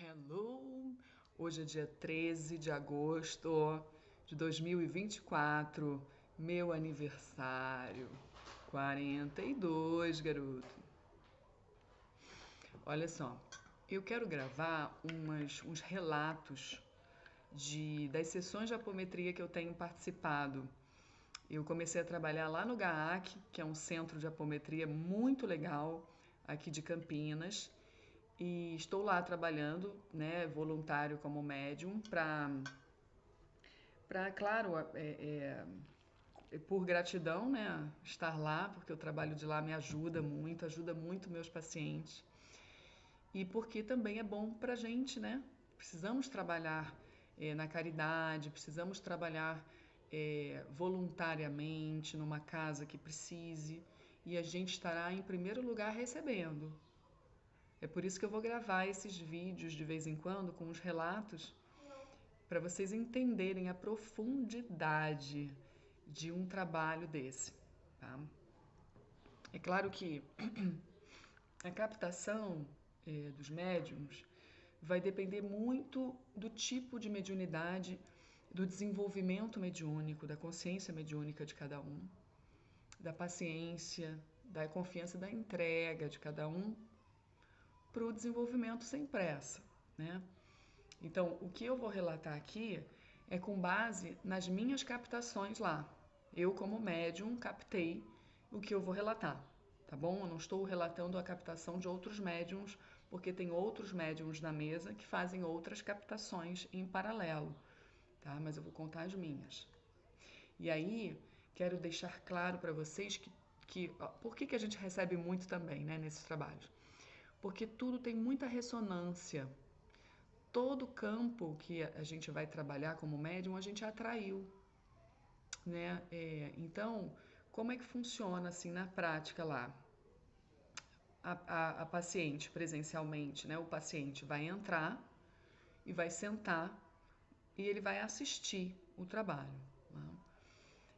Hello! Hoje é dia 13 de agosto de 2024, meu aniversário. 42, garoto. Olha só, eu quero gravar uns relatos das sessões de apometria que eu tenho participado. Eu comecei a trabalhar lá no GAAC, que é um centro de apometria muito legal aqui de Campinas, e estou lá trabalhando, né, voluntário como médium, claro, por gratidão, né, estar lá, porque o trabalho de lá me ajuda muito meus pacientes, e porque também é bom para a gente, né? Precisamos trabalhar na caridade, precisamos trabalhar voluntariamente numa casa que precise, e a gente estará em primeiro lugar recebendo. É por isso que eu vou gravar esses vídeos de vez em quando com os relatos para vocês entenderem a profundidade de um trabalho desse. Tá? É claro que a captação dos médiums vai depender muito do tipo de mediunidade, do desenvolvimento mediúnico, da consciência mediúnica de cada um, da paciência, da confiança e da entrega de cada um para o desenvolvimento sem pressa, né? Então, o que eu vou relatar aqui é com base nas minhas captações lá. Eu, como médium, captei o que eu vou relatar, tá bom? Eu não estou relatando a captação de outros médiums, porque tem outros médiums na mesa que fazem outras captações em paralelo, tá? Mas eu vou contar as minhas. E aí, quero deixar claro para vocês por que a gente recebe muito também, né, nesses trabalhos? Porque tudo tem muita ressonância. Todo campo que a gente vai trabalhar como médium, a gente atraiu, né? Então, como é que funciona assim na prática lá? A paciente presencialmente, né? O paciente vai entrar e vai sentar e ele vai assistir o trabalho.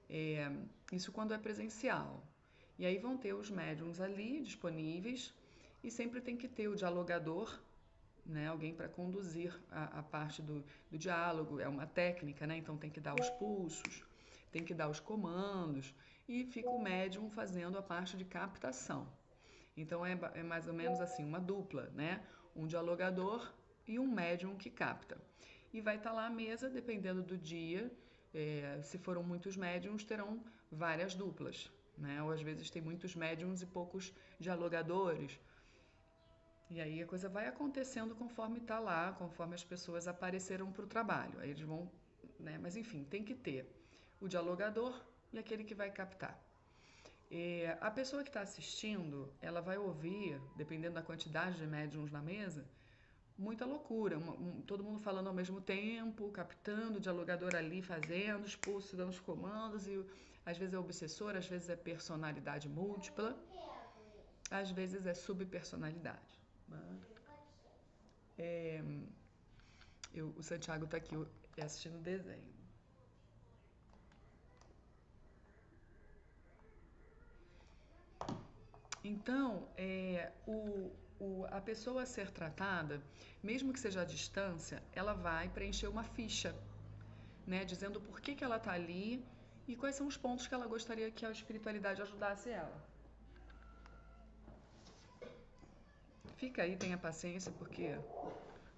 Né? Isso quando é presencial. E aí vão ter os médiums ali disponíveis e sempre tem que ter o dialogador, né, alguém para conduzir a parte do diálogo, é uma técnica, né, então tem que dar os pulsos, tem que dar os comandos e fica o médium fazendo a parte de captação. Então é mais ou menos assim, uma dupla, né, um dialogador e um médium que capta. E vai estar lá a mesa, dependendo do dia, se foram muitos médiums, terão várias duplas, né, ou às vezes tem muitos médiums e poucos dialogadores. E aí a coisa vai acontecendo conforme está lá, conforme as pessoas apareceram para o trabalho. Aí eles vão, né? Mas enfim, tem que ter o dialogador e aquele que vai captar. A pessoa que está assistindo, ela vai ouvir, dependendo da quantidade de médiums na mesa, muita loucura. Todo mundo falando ao mesmo tempo, captando, o dialogador ali fazendo, os pulsos dando os comandos, e às vezes é obsessor, às vezes é personalidade múltipla, às vezes é subpersonalidade. O Santiago está aqui assistindo o desenho. Então, a pessoa a ser tratada, mesmo que seja à distância, ela vai preencher uma ficha, né, dizendo por que ela está ali e quais são os pontos que ela gostaria que a espiritualidade ajudasse ela. Fica aí, tenha paciência, porque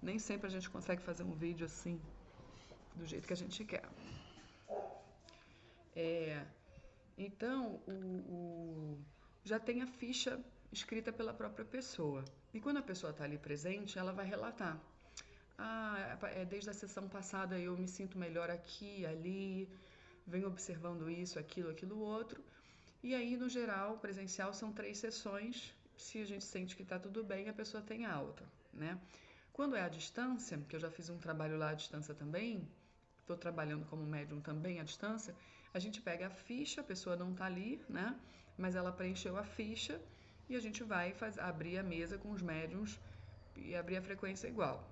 nem sempre a gente consegue fazer um vídeo assim, do jeito que a gente quer. Então, já tem a ficha escrita pela própria pessoa. E quando a pessoa está ali presente, ela vai relatar. Desde a sessão passada eu me sinto melhor aqui, ali, venho observando isso, aquilo outro. E aí, no geral, presencial são 3 sessões. Se a gente sente que está tudo bem, a pessoa tem alta, né? Quando é à distância, que eu já fiz um trabalho lá à distância também, estou trabalhando como médium também à distância, a gente pega a ficha, a pessoa não está ali, né? Mas ela preencheu a ficha e a gente vai abrir a mesa com os médiums e abrir a frequência igual.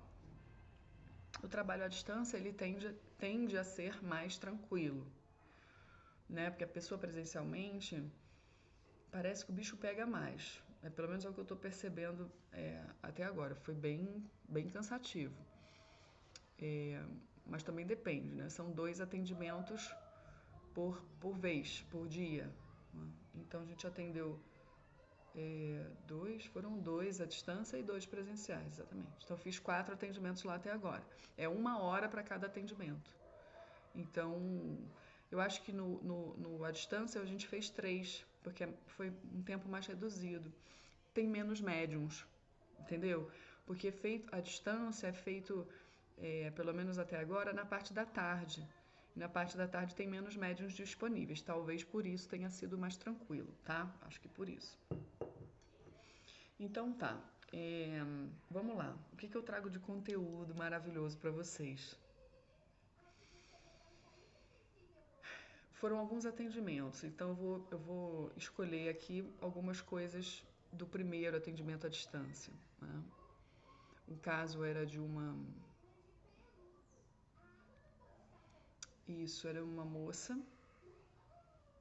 O trabalho à distância, ele tende a ser mais tranquilo, né? Porque a pessoa presencialmente, parece que o bicho pega mais. Pelo menos é o que eu estou percebendo até agora. Foi bem cansativo. Mas também depende, né? São 2 atendimentos por vez, por dia. Né? Então a gente atendeu foram 2 à distância e 2 presenciais, exatamente. Então eu fiz 4 atendimentos lá até agora. É 1 hora para cada atendimento. Então, eu acho que no à distância a gente fez 3, porque foi um tempo mais reduzido. Tem menos médiums, entendeu? Porque à distância é feito, pelo menos até agora, na parte da tarde. E na parte da tarde tem menos médiums disponíveis. Talvez por isso tenha sido mais tranquilo, tá? Acho que por isso. Então tá. Vamos lá. O que eu trago de conteúdo maravilhoso para vocês? Foram alguns atendimentos, então eu vou escolher aqui algumas coisas do primeiro atendimento à distância. Né? O caso era de uma. Isso, era uma moça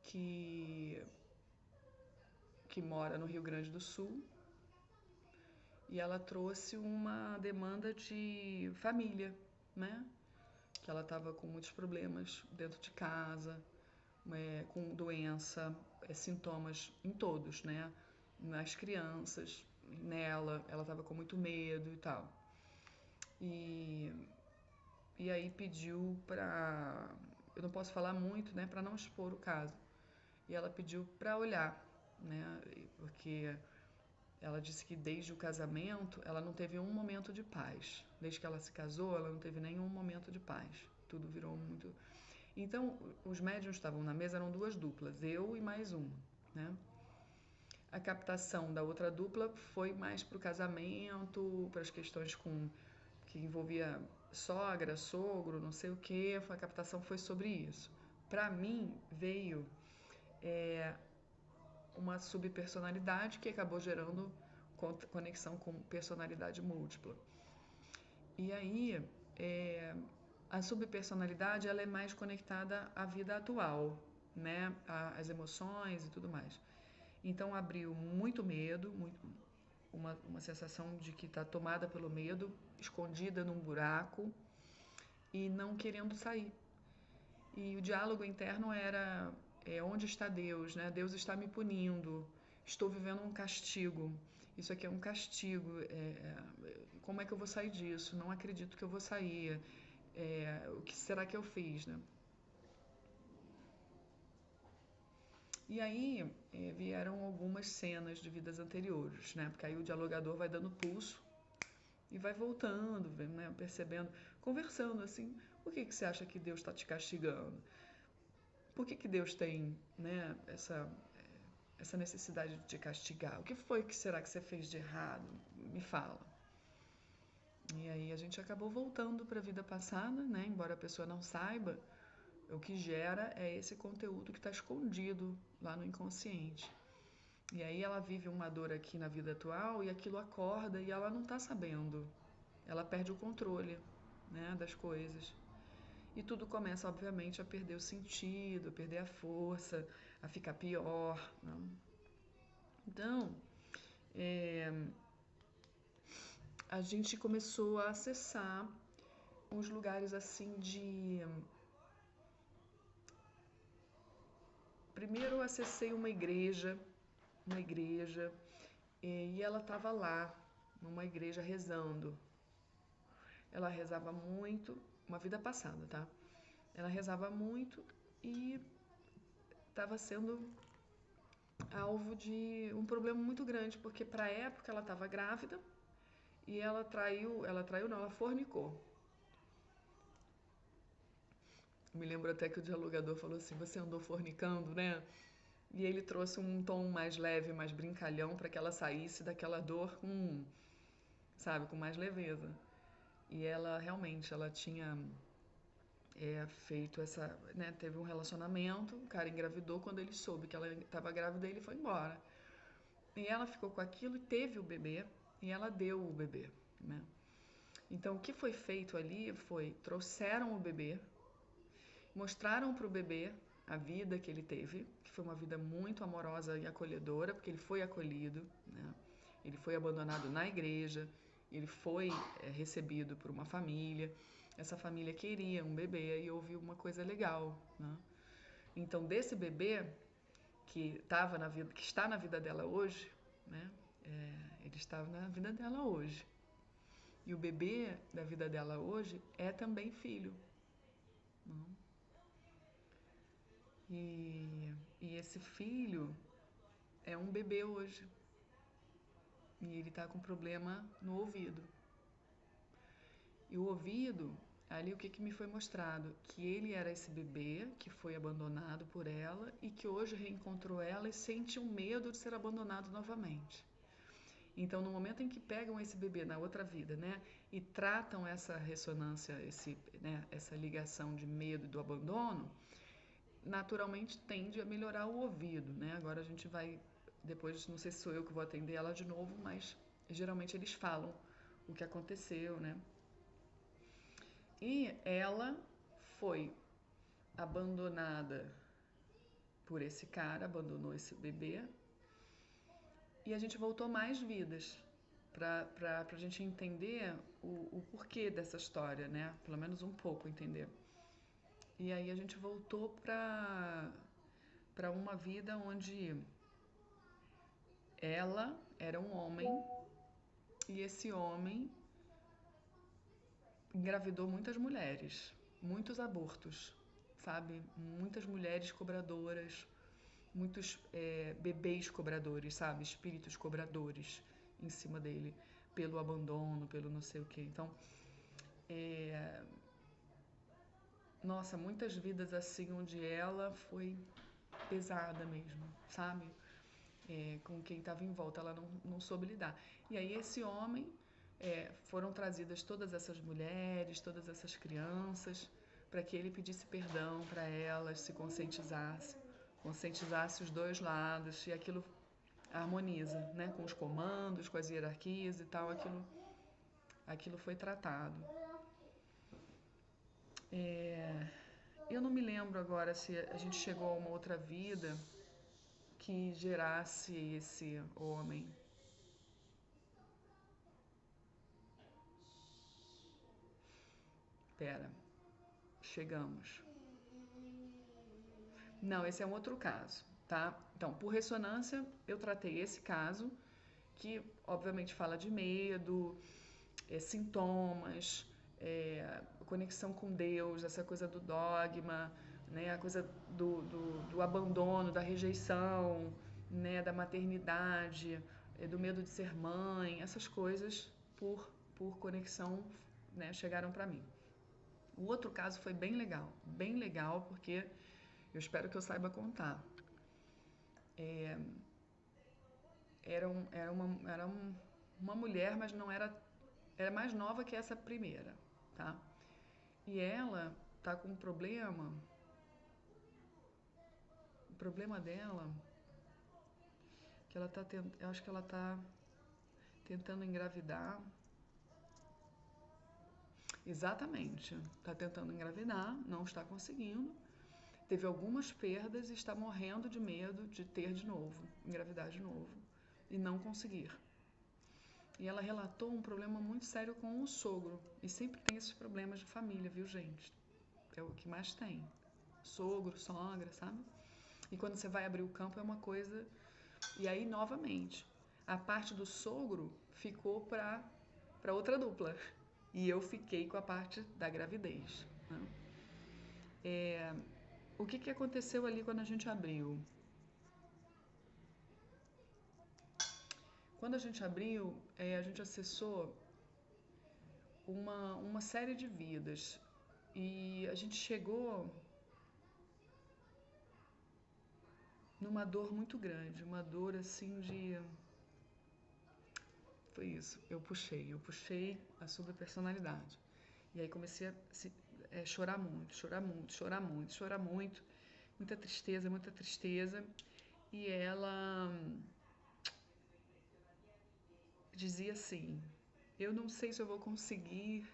que mora no Rio Grande do Sul e ela trouxe uma demanda de família, né? Que ela estava com muitos problemas dentro de casa, com doença, sintomas em todos, né? Nas crianças, nela, ela estava com muito medo e tal. E aí pediu para... Eu não posso falar muito, né? Para não expor o caso. E ela pediu para olhar, né? Porque ela disse que desde o casamento ela não teve um momento de paz. Desde que ela se casou, ela não teve nenhum momento de paz. Tudo virou muito... Então, os médiuns estavam na mesa, eram 2 duplas, eu e mais uma, né? A captação da outra dupla foi mais para o casamento, para as questões que envolvia sogra, sogro, não sei o que, a captação foi sobre isso. Para mim, veio uma subpersonalidade que acabou gerando conexão com personalidade múltipla. E aí, a subpersonalidade ela é mais conectada à vida atual, né? Às emoções e tudo mais. Então abriu muito medo, uma sensação de que está tomada pelo medo, escondida num buraco e não querendo sair. E o diálogo interno era onde está Deus, né? Deus está me punindo, estou vivendo um castigo. Isso aqui é um castigo. Como é que eu vou sair disso? Não acredito que eu vou sair. O que será que eu fiz, né? E aí vieram algumas cenas de vidas anteriores, né? Porque aí o dialogador vai dando pulso e vai voltando, né? Percebendo, conversando assim, por que você acha que Deus está te castigando? Por que Deus tem, né, essa necessidade de te castigar? O que foi que será que você fez de errado? Me fala. E aí a gente acabou voltando para a vida passada, né? Embora a pessoa não saiba, o que gera é esse conteúdo que está escondido lá no inconsciente. E aí ela vive uma dor aqui na vida atual e aquilo acorda e ela não está sabendo. Ela perde o controle, né, das coisas. E tudo começa, obviamente, a perder o sentido, a perder a força, a ficar pior. Né? Então, a gente começou a acessar uns lugares assim de... Primeiro eu acessei uma igreja, e ela estava lá, numa igreja, rezando. Ela rezava muito, uma vida passada, tá? Ela rezava muito e estava sendo alvo de um problema muito grande, porque para a época ela estava grávida e ela não, ela fornicou. Me lembro até que o dialogador falou assim, você andou fornicando, né? E ele trouxe um tom mais leve, mais brincalhão, para que ela saísse daquela dor com, sabe, com mais leveza. E ela realmente, ela tinha feito essa, né, teve um relacionamento, o cara engravidou, quando ele soube que ela estava grávida, ele foi embora. E ela ficou com aquilo e teve o bebê, e ela deu o bebê, né? Então, o que foi feito ali foi, trouxeram o bebê, mostraram para o bebê a vida que ele teve, que foi uma vida muito amorosa e acolhedora, porque ele foi acolhido, né? Ele foi abandonado na igreja, ele foi recebido por uma família, essa família queria um bebê e houve uma coisa legal, né? Então, desse bebê que está na vida dela hoje, né? Ele está na vida dela hoje. E o bebê da vida dela hoje é também filho. Né? E esse filho é um bebê hoje. E ele está com problema no ouvido. E o ouvido, ali o que me foi mostrado? Que ele era esse bebê que foi abandonado por ela e que hoje reencontrou ela e sente um medo de ser abandonado novamente. Então, no momento em que pegam esse bebê na outra vida, né, e tratam essa ressonância, essa ligação de medo do abandono, naturalmente tende a melhorar o ouvido, né? Agora a gente vai, depois, não sei se sou eu que vou atender ela de novo, mas geralmente eles falam o que aconteceu, né? E ela foi abandonada por esse cara, abandonou esse bebê, e a gente voltou mais vidas para a gente entender o porquê dessa história, né? Pelo menos um pouco entender. E aí a gente voltou para uma vida onde ela era um homem e esse homem engravidou muitas mulheres, muitos abortos, sabe? Muitas mulheres cobradoras, muitos bebês cobradores, sabe? Espíritos cobradores em cima dele, pelo abandono, pelo não sei o quê. Então, nossa, muitas vidas assim onde ela foi pesada mesmo, sabe? Com quem estava em volta, ela não soube lidar. E aí esse homem, foram trazidas todas essas mulheres, todas essas crianças, para que ele pedisse perdão para elas, se conscientizasse os dois lados, e aquilo harmoniza, né? Com os comandos, com as hierarquias e tal, aquilo foi tratado. Eu não me lembro agora se a gente chegou a uma outra vida que gerasse esse homem. Pera, chegamos. Não, esse é um outro caso, tá? Então, por ressonância, eu tratei esse caso, que obviamente fala de medo, sintomas, conexão com Deus, essa coisa do dogma, né? A coisa do abandono, da rejeição, né? Da maternidade, do medo de ser mãe, essas coisas por conexão, né? Chegaram para mim. O outro caso foi bem legal, porque eu espero que eu saiba contar. Era uma mulher, mas não era... Era mais nova que essa primeira, tá? E ela tá com um problema... O problema dela... Que ela tá eu acho que ela tá tentando engravidar. Exatamente. Tá tentando engravidar, não está conseguindo. Teve algumas perdas e está morrendo de medo de ter de novo, engravidar de novo e não conseguir. E ela relatou um problema muito sério com o sogro. E sempre tem esses problemas de família, viu, gente? É o que mais tem. Sogro, sogra, sabe? E quando você vai abrir o campo é uma coisa... E aí, novamente, a parte do sogro ficou para outra dupla. E eu fiquei com a parte da gravidez. Né? O que aconteceu ali quando a gente abriu? Quando a gente abriu, a gente acessou uma série de vidas. E a gente chegou numa dor muito grande, uma dor assim de... Foi isso, eu puxei a subpersonalidade. E aí comecei a chorar muito, muita tristeza. E ela dizia assim: eu não sei se eu vou conseguir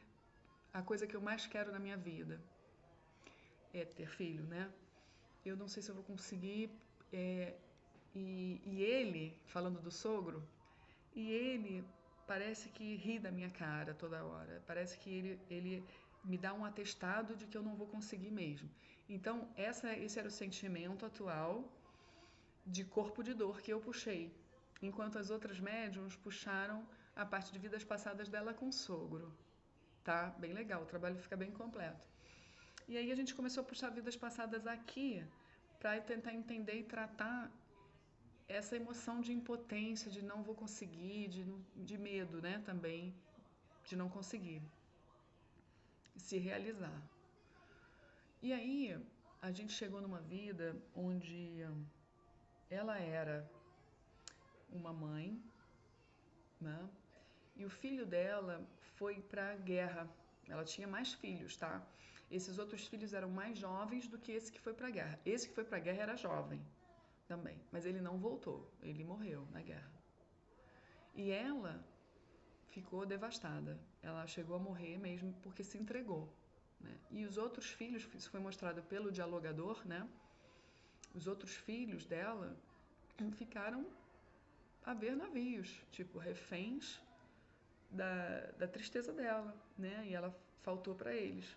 a coisa que eu mais quero na minha vida. É ter filho, né? eu não sei se eu vou conseguir. É, e ele, falando do sogro, e ele parece que ri da minha cara toda hora. Parece que ele me dá um atestado de que eu não vou conseguir mesmo. Então, esse era o sentimento atual de corpo de dor que eu puxei, enquanto as outras médiums puxaram a parte de vidas passadas dela com o sogro. Tá? Bem legal, o trabalho fica bem completo. E aí a gente começou a puxar vidas passadas aqui para tentar entender e tratar essa emoção de impotência, de não vou conseguir, de medo, né, também, de não conseguir se realizar. E aí a gente chegou numa vida onde ela era uma mãe, né, e o filho dela foi para a guerra. Ela tinha mais filhos, tá? Esses outros filhos eram mais jovens do que esse que foi para a guerra. Esse que foi para a guerra era jovem também, mas ele não voltou, ele morreu na guerra. E ela ficou devastada. Ela chegou a morrer mesmo porque se entregou. Né? E os outros filhos, isso foi mostrado pelo dialogador, né? Os outros filhos dela ficaram a ver navios, tipo reféns da tristeza dela, né? E ela faltou para eles.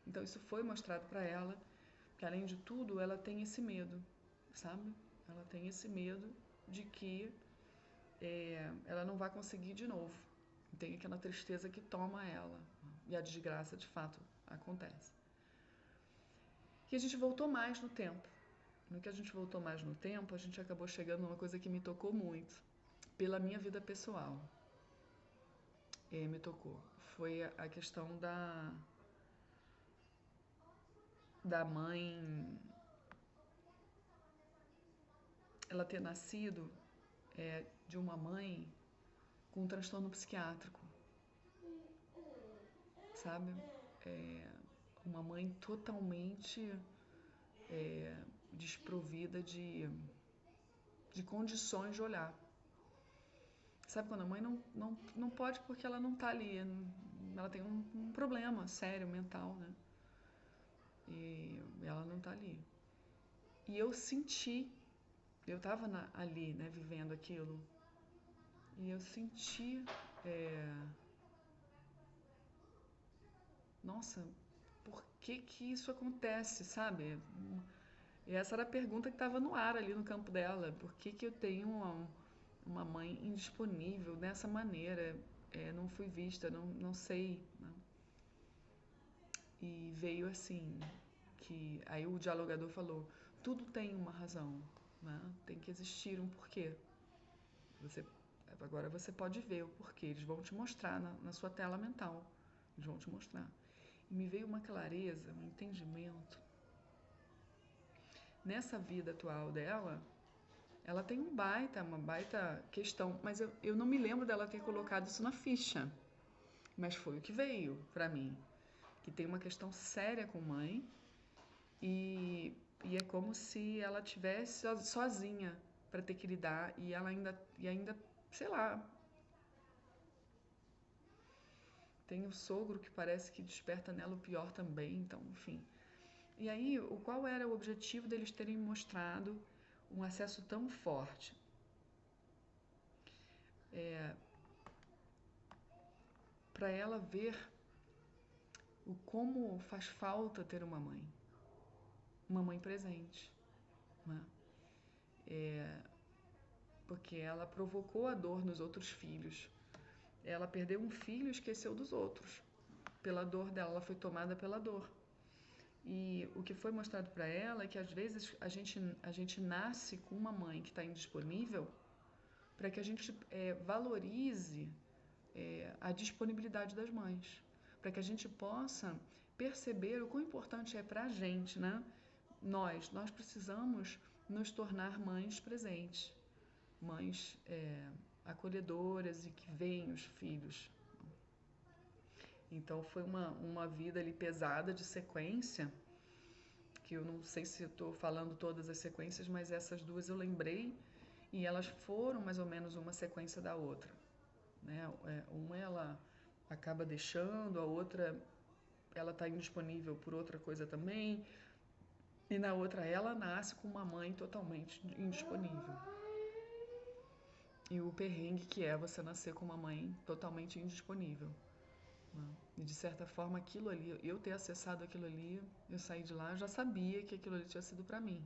Então isso foi mostrado para ela, que além de tudo ela tem esse medo, sabe? Ela tem esse medo de que ela não vai conseguir de novo. Tem aquela tristeza que toma ela. E a desgraça, de fato, acontece. E a gente voltou mais no tempo. No que a gente voltou mais no tempo, a gente acabou chegando numa coisa que me tocou muito. Pela minha vida pessoal. Me tocou. Foi a questão da mãe, ela ter nascido de uma mãe com um transtorno psiquiátrico, sabe? Uma mãe totalmente desprovida de condições de olhar. Sabe quando a mãe não pode porque ela não tá ali, ela tem um problema sério, mental, né? E ela não tá ali. E eu senti, eu tava ali, né, vivendo aquilo, e eu senti, nossa, por que que isso acontece, sabe? E essa era a pergunta que estava no ar ali no campo dela. Por que que eu tenho uma mãe indisponível dessa maneira? Não fui vista, não sei. Né? E veio assim, que aí o dialogador falou, tudo tem uma razão, né? Tem que existir um porquê. Você, agora você pode ver o porquê, eles vão te mostrar na sua tela mental. Eles vão te mostrar. E me veio uma clareza, um entendimento. Nessa vida atual dela, ela tem uma baita questão, mas eu não me lembro dela ter colocado isso na ficha. Mas foi o que veio para mim. Que tem uma questão séria com mãe e é como se ela tivesse sozinha para ter que lidar e ela ainda, sei lá, tem o sogro que parece que desperta nela o pior também, então, enfim. E aí, qual era o objetivo deles terem mostrado um acesso tão forte? Para ela ver o como faz falta ter uma mãe presente, né? Porque ela provocou a dor nos outros filhos. Ela perdeu um filho e esqueceu dos outros. Pela dor dela, ela foi tomada pela dor. E o que foi mostrado para ela é que às vezes a gente nasce com uma mãe que está indisponível para que a gente valorize a disponibilidade das mães, para que a gente possa perceber o quão importante é para a gente, né? Nós precisamos nos tornar mães presentes, mães acolhedoras e que veem os filhos. Então foi uma vida ali pesada de sequência, que eu não sei se estou falando todas as sequências, mas essas duas eu lembrei e elas foram mais ou menos uma sequência da outra. Né? Uma ela acaba deixando, a outra ela está indisponível por outra coisa também. E na outra, ela nasce com uma mãe totalmente indisponível. E o perrengue que é você nascer com uma mãe totalmente indisponível. Né? E de certa forma, aquilo ali, eu ter acessado aquilo ali, eu saí de lá, eu já sabia que aquilo ali tinha sido para mim.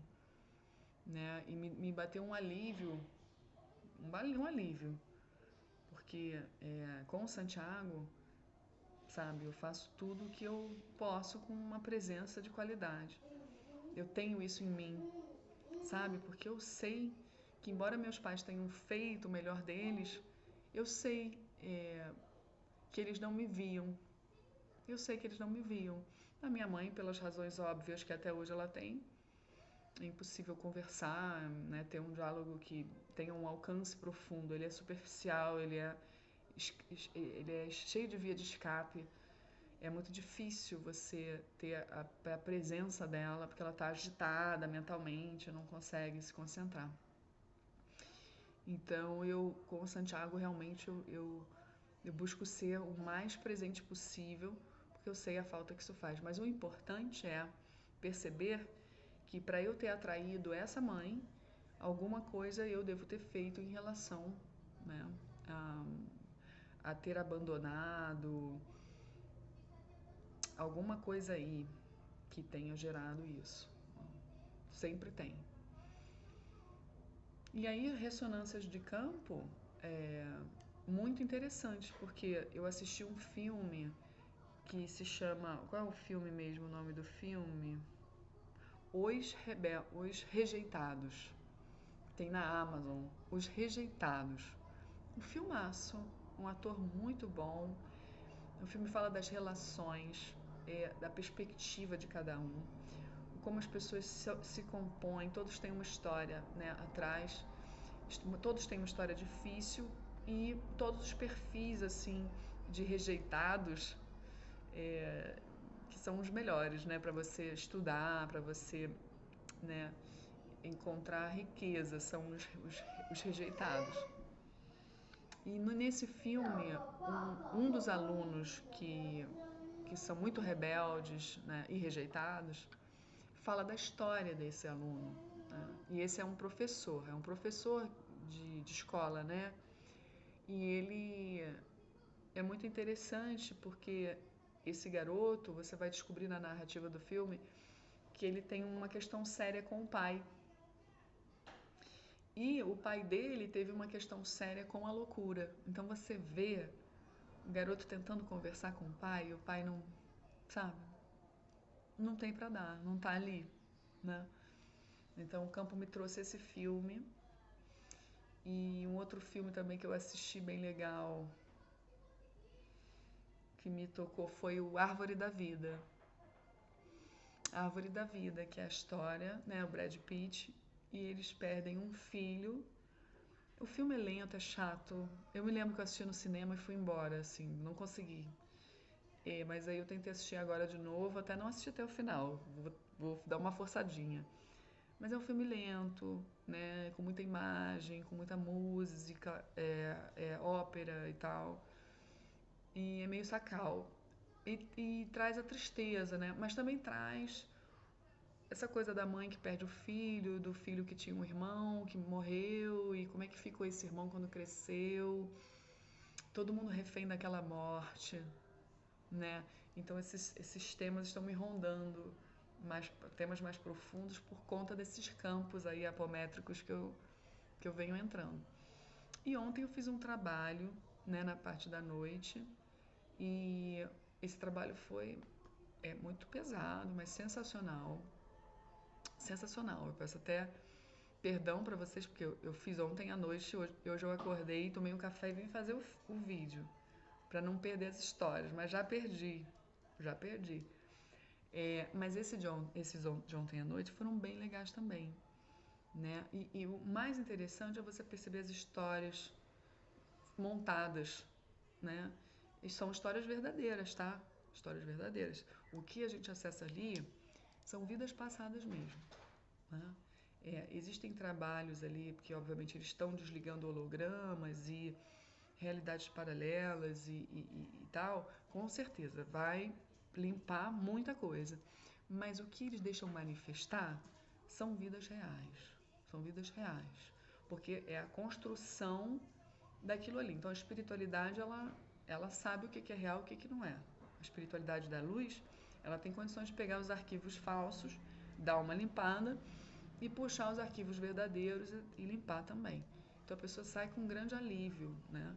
Né? E me bateu um alívio, um alívio. Porque com o Santiago, sabe, eu faço tudo o que eu posso com uma presença de qualidade. Eu tenho isso em mim, sabe? Porque eu sei que, embora meus pais tenham feito o melhor deles, eu sei que eles não me viam. Eu sei que eles não me viam. A minha mãe, pelas razões óbvias que até hoje ela tem, é impossível conversar, né? Ter um diálogo que tenha um alcance profundo. Ele é superficial, ele é cheio de via de escape. É muito difícil você ter a presença dela, porque ela está agitada mentalmente, não consegue se concentrar. Então, com o Santiago, realmente, eu busco ser o mais presente possível, porque eu sei a falta que isso faz. Mas o importante é perceber que, para eu ter atraído essa mãe, alguma coisa eu devo ter feito em relação, né, a ter abandonado, alguma coisa aí que tenha gerado isso. Sempre tem. E aí, ressonâncias de campo é muito interessante, porque eu assisti um filme que se chama... Qual é o filme mesmo, o nome do filme? Os Rejeitados. Tem na Amazon. Os Rejeitados. Um filmaço, um ator muito bom. O filme fala das relações, da perspectiva de cada um, como as pessoas se compõem, todos têm uma história, né, atrás, todos têm uma história difícil e todos os perfis assim de rejeitados que são os melhores, né, para você estudar, para você, né, encontrar riqueza, são os rejeitados. E nesse filme, um dos alunos que são muito rebeldes, né, e rejeitados, fala da história desse aluno. Né? E esse é um professor de escola, né? E ele é muito interessante porque esse garoto, você vai descobrir na narrativa do filme, que ele tem uma questão séria com o pai. E o pai dele teve uma questão séria com a loucura. Então você vê o garoto tentando conversar com o pai e o pai não, sabe? Não tem pra dar, não tá ali, né? Então o campo me trouxe esse filme. E um outro filme também que eu assisti bem legal, que me tocou, foi o Árvore da Vida. A Árvore da Vida, que é a história, né, o Brad Pitt, e eles perdem um filho. O filme é lento, é chato. Eu me lembro que eu assisti no cinema e fui embora, assim, não consegui. Mas aí eu tentei assistir agora de novo, até não assisti até o final. Vou dar uma forçadinha. Mas é um filme lento, né? Com muita imagem, com muita música, ópera e tal. E é meio sacal. E traz a tristeza, né? Mas também traz essa coisa da mãe que perde o filho, do filho que tinha um irmão que morreu, e como é que ficou esse irmão quando cresceu. Todo mundo refém daquela morte, né? Então esses temas estão me rondando, temas mais profundos por conta desses campos aí apométricos que eu venho entrando. E ontem eu fiz um trabalho, né, na parte da noite, e esse trabalho foi muito pesado, mas sensacional. Sensacional. Eu peço até perdão para vocês, porque eu fiz ontem à noite, hoje eu acordei, tomei um café e vim fazer o vídeo, para não perder as histórias, mas já perdi, já perdi. Mas esses de ontem à noite foram bem legais também, né? E o mais interessante é você perceber as histórias montadas, né? E são histórias verdadeiras, tá? Histórias verdadeiras. O que a gente acessa ali são vidas passadas mesmo, né? Existem trabalhos ali, porque obviamente eles estão desligando hologramas e realidades paralelas e tal, com certeza vai limpar muita coisa. Mas o que eles deixam manifestar são vidas reais. São vidas reais. Porque é a construção daquilo ali. Então a espiritualidade, ela sabe o que é real e o que não é. A espiritualidade da luz, ela tem condições de pegar os arquivos falsos, dar uma limpada e puxar os arquivos verdadeiros e limpar também. Então a pessoa sai com um grande alívio, né?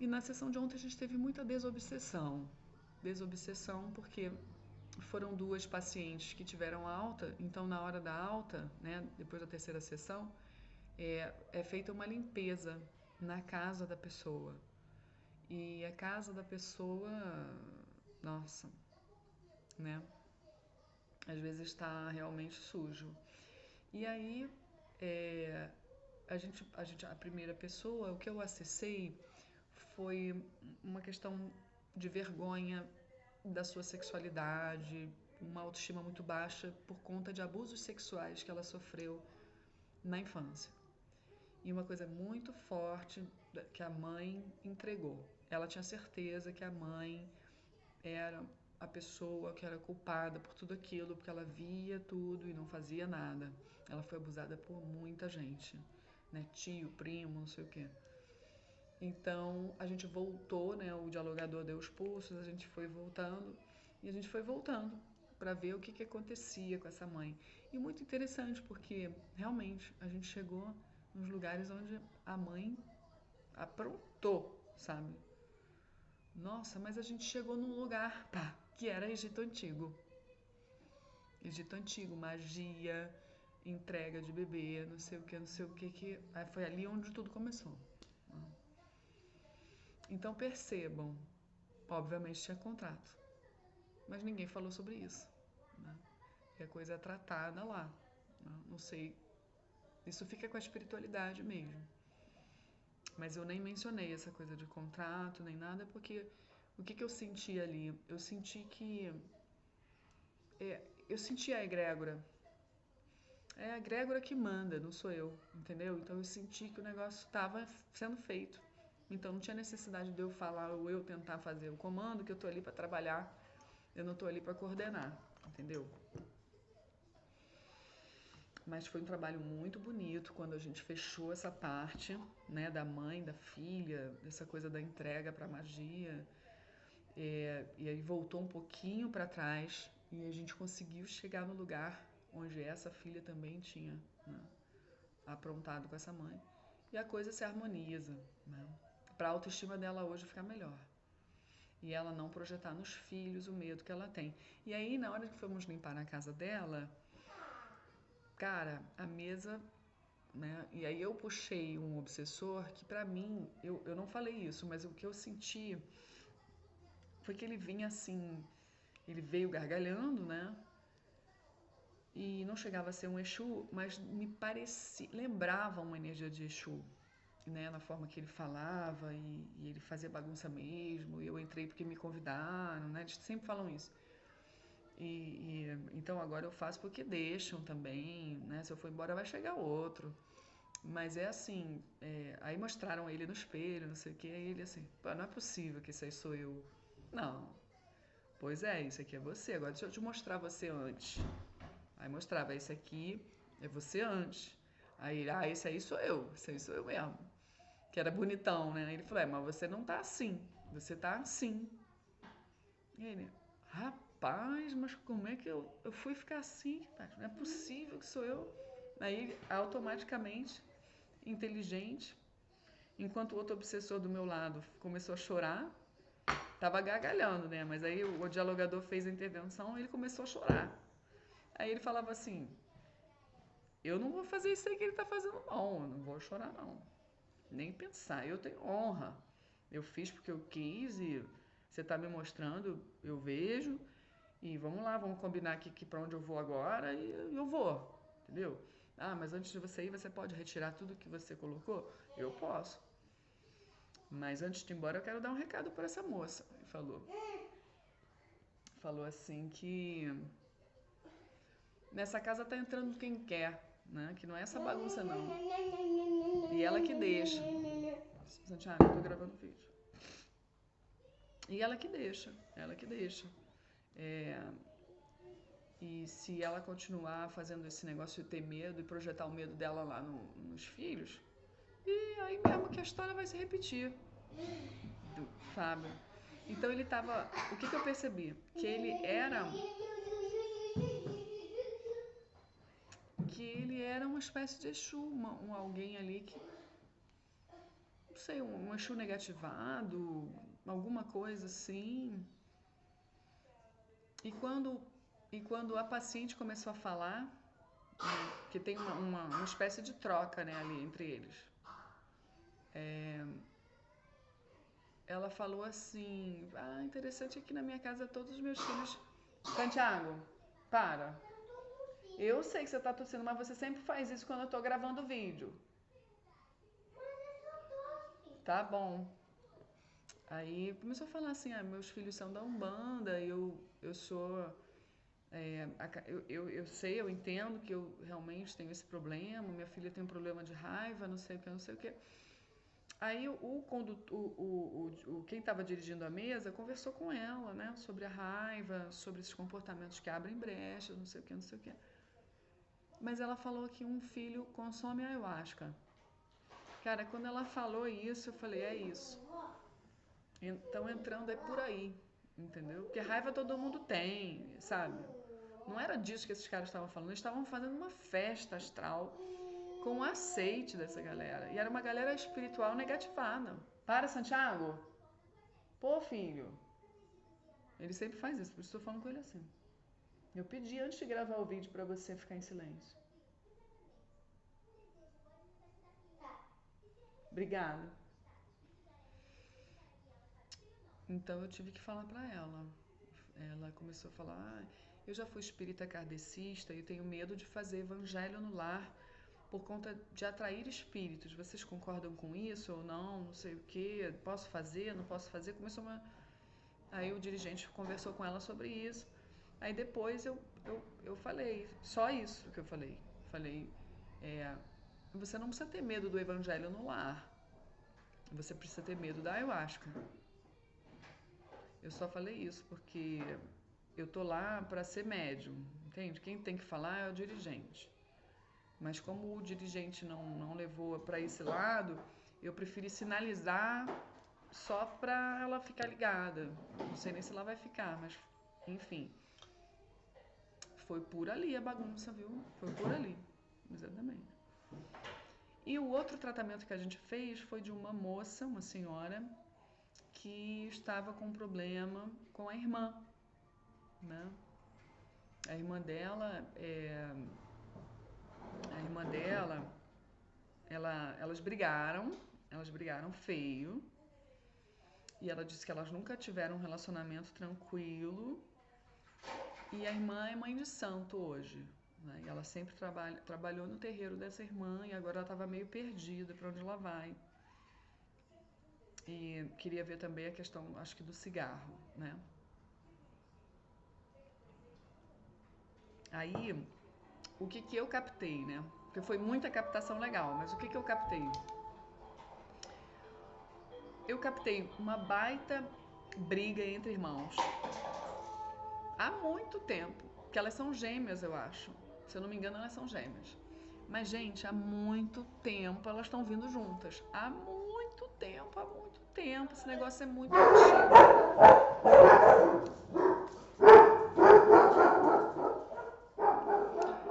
E na sessão de ontem a gente teve muita desobsessão. Desobsessão porque foram 2 pacientes que tiveram alta, então na hora da alta, né, depois da terceira sessão, é feita uma limpeza na casa da pessoa. E a casa da pessoa, nossa, né, às vezes está realmente sujo. E aí, é, a primeira pessoa, o que eu acessei foi uma questão de vergonha da sua sexualidade, uma autoestima muito baixa por conta de abusos sexuais que ela sofreu na infância. E uma coisa muito forte que a mãe entregou. Ela tinha certeza que a mãe era a pessoa que era culpada por tudo aquilo, porque ela via tudo e não fazia nada. Ela foi abusada por muita gente, né? Tio, primo, não sei o quê. Então a gente voltou, né? O dialogador deu os pulsos, a gente foi voltando e a gente foi voltando para ver o que acontecia com essa mãe. E muito interessante porque realmente a gente chegou nos lugares onde a mãe aprontou, sabe? Nossa, mas a gente chegou num lugar, pá, que era Egito Antigo. Egito Antigo, magia, entrega de bebê, não sei o que, não sei o que. Foi ali onde tudo começou. Então percebam, obviamente tinha contrato, mas ninguém falou sobre isso. Né? E a coisa é tratada lá. Né? Não sei, isso fica com a espiritualidade mesmo. Mas eu nem mencionei essa coisa de contrato, nem nada, porque o que eu senti ali? Eu senti que... eu senti a egrégora. É a egrégora que manda, não sou eu, entendeu? Então eu senti que o negócio estava sendo feito. Então não tinha necessidade de eu falar ou eu tentar fazer o comando, que eu tô ali para trabalhar, eu não tô ali para coordenar, entendeu? Mas foi um trabalho muito bonito quando a gente fechou essa parte, né, da mãe, da filha, dessa coisa da entrega para magia. E aí voltou um pouquinho para trás e a gente conseguiu chegar no lugar onde essa filha também tinha, né, aprontado com essa mãe. E a coisa se harmoniza, né? Para a autoestima dela hoje ficar melhor. E ela não projetar nos filhos o medo que ela tem. E aí, na hora que fomos limpar na casa dela, cara, a mesa, né? E aí eu puxei um obsessor que pra mim, eu não falei isso, mas o que eu senti foi que ele vinha assim, ele veio gargalhando, né? E não chegava a ser um Exu, mas me parecia, lembrava uma energia de Exu, né? Na forma que ele falava e ele fazia bagunça mesmo. E eu entrei porque me convidaram, né? Eles sempre falam isso. Então agora eu faço porque deixam também, né? Se eu for embora vai chegar outro. Mas é assim, aí mostraram ele no espelho, não sei o que, aí ele assim, pô, não é possível que isso aí sou eu. Não, pois é, isso aqui é você, agora deixa eu te mostrar você antes. Aí mostrava, esse aqui é você antes. Aí ele, esse aí sou eu, esse aí sou eu mesmo. Que era bonitão, né? Aí ele falou, mas você não tá assim, você tá assim. E ele, rapaz, mas como é que eu fui ficar assim? Não é possível que sou eu. Aí, automaticamente, inteligente, enquanto o outro obsessor do meu lado começou a chorar, tava gargalhando, né? Mas aí o dialogador fez a intervenção e ele começou a chorar. Aí ele falava assim, eu não vou fazer isso aí que ele tá fazendo não, eu não vou chorar não. Nem pensar, eu tenho honra. Eu fiz porque eu quis e você tá me mostrando, eu vejo. E vamos lá, vamos combinar aqui que para onde eu vou agora e eu vou, entendeu? Mas antes de você ir, você pode retirar tudo que você colocou? Eu posso. Mas antes de ir embora, eu quero dar um recado para essa moça. Ele falou assim que nessa casa tá entrando quem quer, né? Que não é essa bagunça não. E ela que deixa. Santiago, eu tô gravando vídeo. E ela que deixa, ela que deixa. E se ela continuar fazendo esse negócio de ter medo e projetar o medo dela lá nos filhos, e aí mesmo que a história vai se repetir, sabe? Então ele tava. O que eu percebi? Que ele era. Que ele era uma espécie de Exu, alguém ali que. Não sei, um Exu negativado, alguma coisa assim. E quando a paciente começou a falar, né, que tem uma espécie de troca, né, ali entre eles. Ela falou assim, interessante é que na minha casa todos os meus filhos... Santiago, para. Eu sei que você tá tossindo, mas você sempre faz isso quando eu tô gravando o vídeo. Tá bom. Aí começou a falar assim, meus filhos são da Umbanda, eu sou... eu sei, eu entendo que eu realmente tenho esse problema, minha filha tem um problema de raiva, não sei o que, não sei o que. Aí quem estava dirigindo a mesa conversou com ela, né, sobre a raiva, sobre esses comportamentos que abrem brechas, não sei o que, não sei o que. Mas ela falou que um filho consome ayahuasca. Cara, quando ela falou isso, eu falei, é isso. Então entrando é por aí, entendeu? Porque raiva todo mundo tem, sabe? Não era disso que esses caras estavam falando, eles estavam fazendo uma festa astral com o aceite dessa galera. E era uma galera espiritual negativada. Para, Santiago! Pô, filho! Ele sempre faz isso, por isso eu tô falando com ele assim. Eu pedi antes de gravar o vídeo pra você ficar em silêncio. Obrigada. Então eu tive que falar pra ela. Ela começou a falar, eu já fui espírita kardecista e tenho medo de fazer evangelho no lar por conta de atrair espíritos. Vocês concordam com isso ou não? Não sei o que. Posso fazer? Não posso fazer? Começou uma... Aí o dirigente conversou com ela sobre isso. Aí depois eu falei, só isso que eu falei. Falei, você não precisa ter medo do evangelho no lar. Você precisa ter medo da ayahuasca. Eu só falei isso porque eu tô lá para ser médium, entende? Quem tem que falar é o dirigente. Mas como o dirigente não levou para esse lado, eu preferi sinalizar só para ela ficar ligada. Não sei nem se ela vai ficar, mas enfim. Foi por ali a bagunça, viu? Foi por ali, exatamente. E o outro tratamento que a gente fez foi de uma moça, uma senhora, que estava com um problema com a irmã, né? A irmã dela, elas brigaram feio, e ela disse que elas nunca tiveram um relacionamento tranquilo, e a irmã é mãe de santo hoje, né? E ela sempre trabalhou no terreiro dessa irmã, e agora ela estava meio perdida para onde ela vai. E queria ver também a questão, acho que do cigarro, né? Aí, o que eu captei, né? Porque foi muita captação legal, mas o que eu captei? Eu captei uma baita briga entre irmãos. Há muito tempo. Que elas são gêmeas, eu acho. Se eu não me engano, elas são gêmeas. Mas, gente, há muito tempo elas estão vindo juntas. Há muito tempo, há muito tempo. Esse negócio é muito antigo.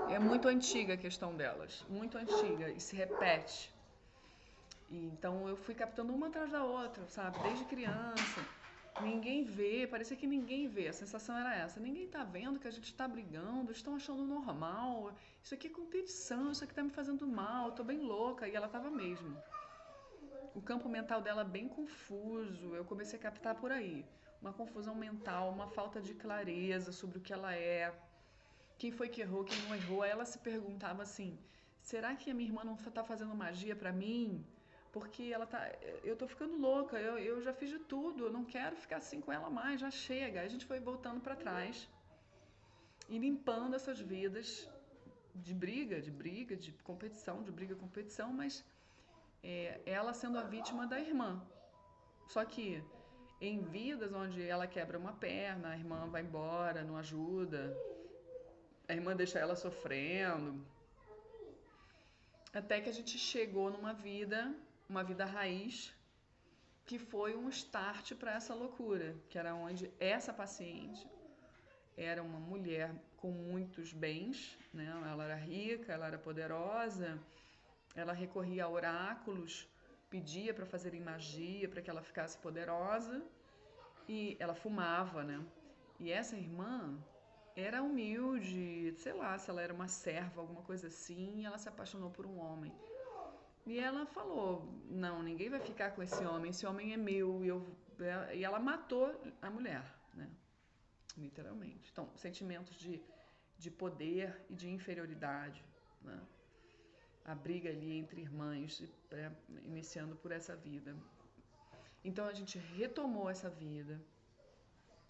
É muito antiga a questão delas. Muito antiga. E se repete. E, então eu fui captando uma atrás da outra, sabe? Desde criança. Ninguém vê, parecia que ninguém vê. A sensação era essa. Ninguém tá vendo que a gente tá brigando, estão achando normal. Isso aqui é competição, isso aqui tá me fazendo mal, eu tô bem louca. E ela tava mesmo. O campo mental dela bem confuso. Eu comecei a captar por aí. Uma confusão mental, uma falta de clareza sobre o que ela é. Quem foi que errou, quem não errou. Aí ela se perguntava assim, será que a minha irmã não tá fazendo magia pra mim? Porque ela tá. Eu tô ficando louca, eu já fiz de tudo, eu não quero ficar assim com ela mais, já chega. Aí a gente foi voltando pra trás e limpando essas vidas de briga, de competição, de briga e competição, mas ela sendo a vítima da irmã. Só que em vidas onde ela quebra uma perna, a irmã vai embora, não ajuda, A irmã deixa ela sofrendo. Até que a gente chegou numa vida, uma vida raiz, que foi um start para essa loucura, que era onde essa paciente era uma mulher com muitos bens, né? Ela era rica, ela era poderosa, ela recorria a oráculos, pedia para fazerem magia para que ela ficasse poderosa e ela fumava, né? E essa irmã era humilde, sei lá, se ela era uma serva, alguma coisa assim, e ela se apaixonou por um homem. E ela falou: não, ninguém vai ficar com esse homem é meu. E ela matou a mulher, né? Literalmente. Então, sentimentos de poder e de inferioridade, né? A briga ali entre irmãs, iniciando por essa vida. Então, a gente retomou essa vida,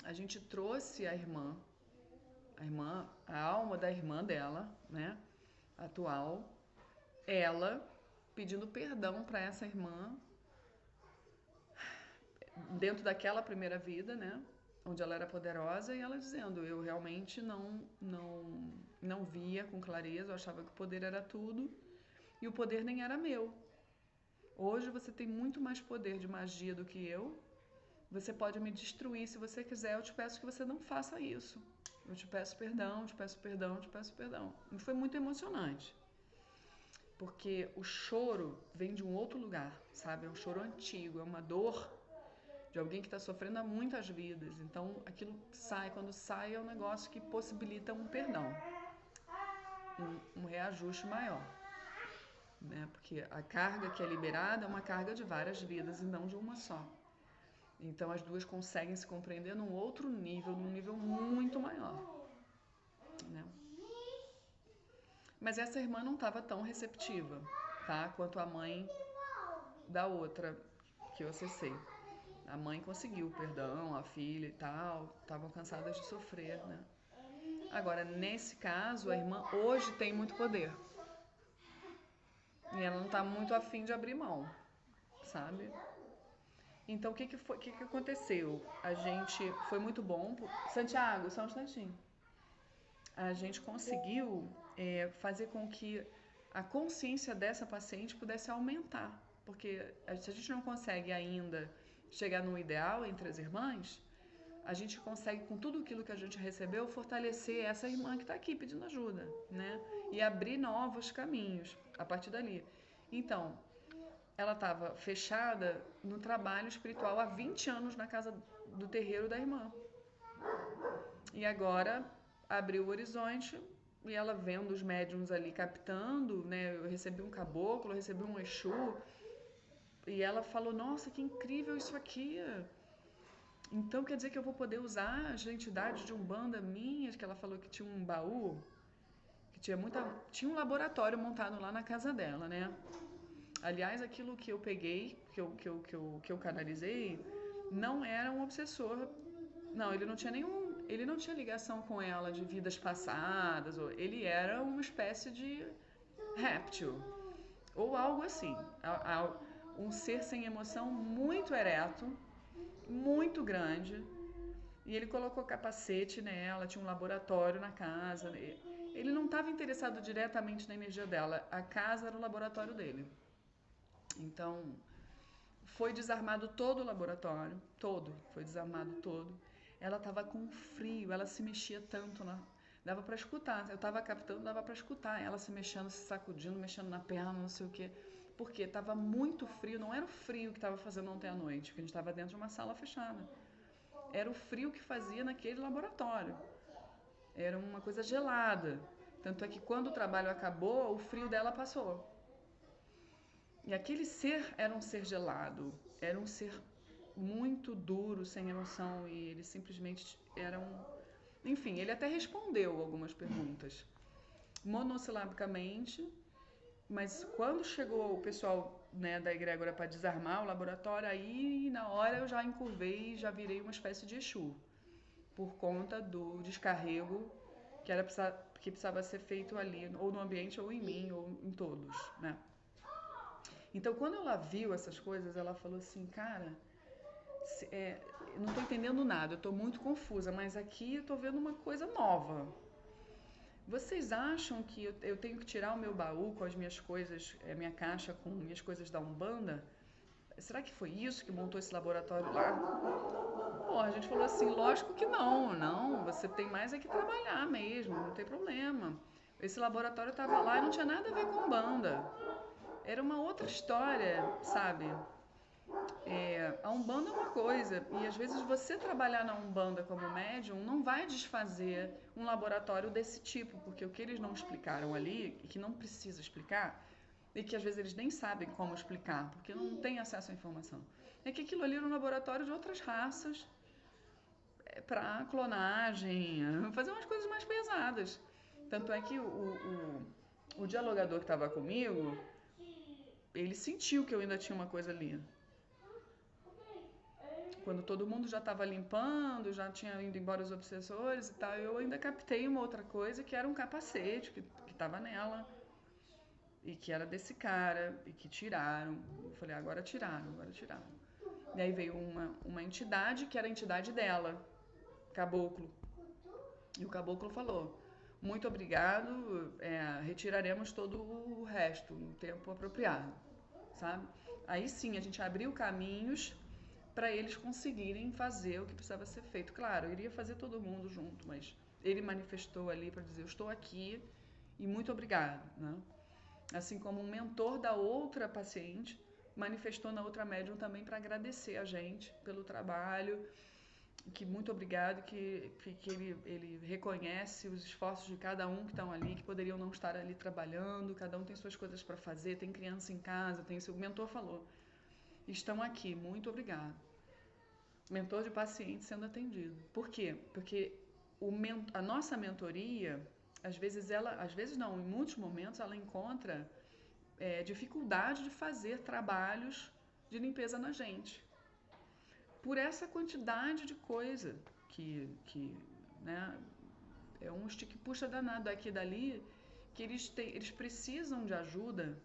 a gente trouxe a alma da irmã dela, né? Atual, ela pedindo perdão para essa irmã dentro daquela primeira vida, né? Onde ela era poderosa e ela dizendo: eu realmente não via com clareza, eu achava que o poder era tudo e o poder nem era meu. Hoje você tem muito mais poder de magia do que eu. Você pode me destruir se você quiser, eu te peço que você não faça isso. Eu te peço perdão, te peço perdão, te peço perdão. E foi muito emocionante. Porque o choro vem de um outro lugar, sabe? É um choro antigo, é uma dor de alguém que está sofrendo há muitas vidas. Então, aquilo sai, quando sai, é um negócio que possibilita um perdão, um reajuste maior, né? Porque a carga que é liberada é uma carga de várias vidas e não de uma só. Então, as duas conseguem se compreender num outro nível, num nível muito maior, né? Mas essa irmã não estava tão receptiva, tá? Quanto a mãe da outra que eu acessei. A mãe conseguiu perdão, a filha e tal, estavam cansadas de sofrer, né? Agora, nesse caso, a irmã hoje tem muito poder. E ela não tá muito afim de abrir mão, sabe? Então, o que aconteceu? A gente foi muito bom. Santiago, só um instantinho. A gente conseguiu fazer com que a consciência dessa paciente pudesse aumentar. Porque se a gente não consegue ainda chegar no ideal entre as irmãs, a gente consegue, com tudo aquilo que a gente recebeu, fortalecer essa irmã que está aqui pedindo ajuda, né? E abrir novos caminhos a partir dali. Então, ela estava fechada no trabalho espiritual há 20 anos na casa do terreiro da irmã. E agora abriu o horizonte e ela vendo os médiums ali captando, né? Eu recebi um caboclo, eu recebi um exu. E ela falou: nossa, que incrível isso aqui. Então quer dizer que eu vou poder usar as entidades de Umbanda minhas, que ela falou que tinha um baú, que tinha um laboratório montado lá na casa dela, né? Aliás, aquilo que eu peguei, que eu canalizei, não era um obsessor. Não, ele não tinha ligação com ela de vidas passadas, ele era uma espécie de réptil ou algo assim, um ser sem emoção muito ereto, muito grande. E ele colocou capacete nela, tinha um laboratório na casa. Ele não estava interessado diretamente na energia dela, a casa era o laboratório dele. Então, foi desarmado todo o laboratório, foi desarmado todo. Ela estava com frio, ela se mexia tanto, dava para escutar. Eu estava captando, dava para escutar ela se mexendo, se sacudindo, mexendo na perna, não sei o quê. Porque estava muito frio, não era o frio que estava fazendo ontem à noite, porque a gente estava dentro de uma sala fechada. Era o frio que fazia naquele laboratório. Era uma coisa gelada. Tanto é que quando o trabalho acabou, o frio dela passou. E aquele ser era um ser gelado, era um ser muito duro, sem emoção, e ele simplesmente era um... Enfim, ele até respondeu algumas perguntas, monossilabicamente, mas quando chegou o pessoal, né, da egrégora para desarmar o laboratório, aí na hora eu já encurvei e já virei uma espécie de Exu, por conta do descarrego que precisava ser feito ali, ou no ambiente, ou em mim, ou em todos, né? Então, quando ela viu essas coisas, ela falou assim, cara, não tô entendendo nada, eu tô muito confusa, mas aqui eu tô vendo uma coisa nova. Vocês acham que eu tenho que tirar o meu baú com as minhas coisas, minha caixa com minhas coisas da Umbanda? Será que foi isso que montou esse laboratório lá? Pô, a gente falou assim, lógico que não, não, você tem mais é que trabalhar mesmo, não tem problema. Esse laboratório estava lá e não tinha nada a ver com Umbanda. Era uma outra história, sabe? A Umbanda é uma coisa, e às vezes você trabalhar na Umbanda como médium não vai desfazer um laboratório desse tipo, porque o que eles não explicaram ali, e que não precisa explicar, e que às vezes eles nem sabem como explicar, porque não tem acesso à informação, é que aquilo ali era um laboratório de outras raças, para clonagem, fazer umas coisas mais pesadas. Tanto é que o dialogador que estava comigo, ele sentiu que eu ainda tinha uma coisa ali. Quando todo mundo já estava limpando, já tinha ido embora os obsessores e tal, eu ainda captei uma outra coisa que era um capacete que estava nela e que era desse cara e que tiraram. Eu falei, agora tiraram, agora tiraram. E aí veio uma entidade que era a entidade dela, caboclo. E o caboclo falou, muito obrigado, retiraremos todo o resto no tempo apropriado, sabe? Aí sim, a gente abriu caminhos para eles conseguirem fazer o que precisava ser feito. Claro, eu iria fazer todo mundo junto, mas ele manifestou ali para dizer, eu estou aqui e muito obrigado, né? Assim como um mentor da outra paciente manifestou na outra médium também para agradecer a gente pelo trabalho, que muito obrigado, que ele reconhece os esforços de cada um que estão ali, que poderiam não estar ali trabalhando, cada um tem suas coisas para fazer, tem criança em casa, tem seu... O mentor falou, estão aqui, muito obrigado. Mentor de paciente sendo atendido. Por quê? Porque a nossa mentoria, às vezes não, em muitos momentos ela encontra dificuldade de fazer trabalhos de limpeza na gente. Por essa quantidade de coisa que né, é um stick puxa danado daqui e dali, que eles precisam de ajuda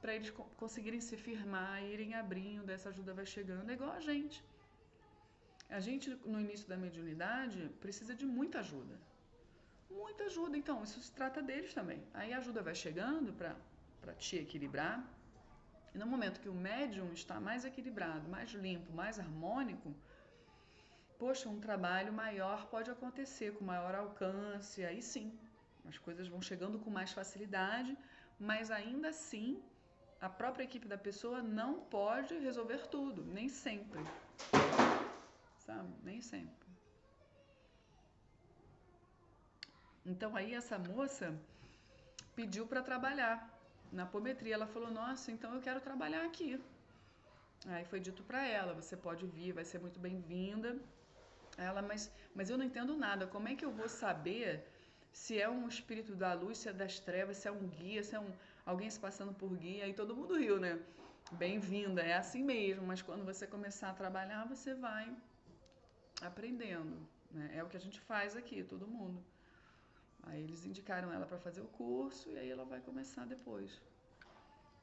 para eles conseguirem se firmar, irem abrindo, essa ajuda vai chegando, é igual a gente. A gente, no início da mediunidade, precisa de muita ajuda. Muita ajuda, então, isso se trata deles também. Aí a ajuda vai chegando para te equilibrar. E no momento que o médium está mais equilibrado, mais limpo, mais harmônico, poxa, um trabalho maior pode acontecer, com maior alcance, aí sim, as coisas vão chegando com mais facilidade, mas ainda assim, a própria equipe da pessoa não pode resolver tudo, nem sempre. Sabe? Nem sempre. Então aí essa moça pediu para trabalhar na apometria. Ela falou, nossa, então eu quero trabalhar aqui. Aí foi dito para ela, você pode vir, vai ser muito bem-vinda. Ela, mas eu não entendo nada, como é que eu vou saber se é um espírito da luz, se é das trevas, se é um guia, se é alguém se passando por guia? Aí todo mundo riu, né? Bem-vinda, é assim mesmo, mas quando você começar a trabalhar, você vai aprendendo, né? É o que a gente faz aqui, todo mundo. Aí eles indicaram ela para fazer o curso e aí ela vai começar depois.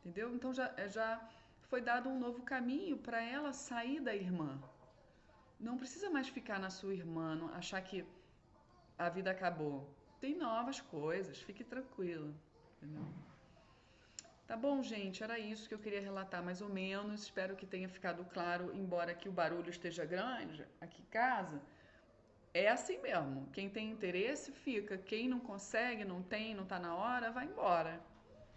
Entendeu? Então já foi dado um novo caminho para ela sair da irmã. Não precisa mais ficar na sua irmã, não achar que a vida acabou. Tem novas coisas, fique tranquila. Entendeu? Tá bom, gente, era isso que eu queria relatar mais ou menos. Espero que tenha ficado claro, embora que o barulho esteja grande aqui em casa. É assim mesmo. Quem tem interesse fica. Quem não consegue, não tem, não tá na hora, vai embora.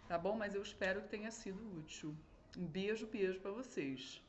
Tá bom? Mas eu espero que tenha sido útil. Um beijo, beijo para vocês.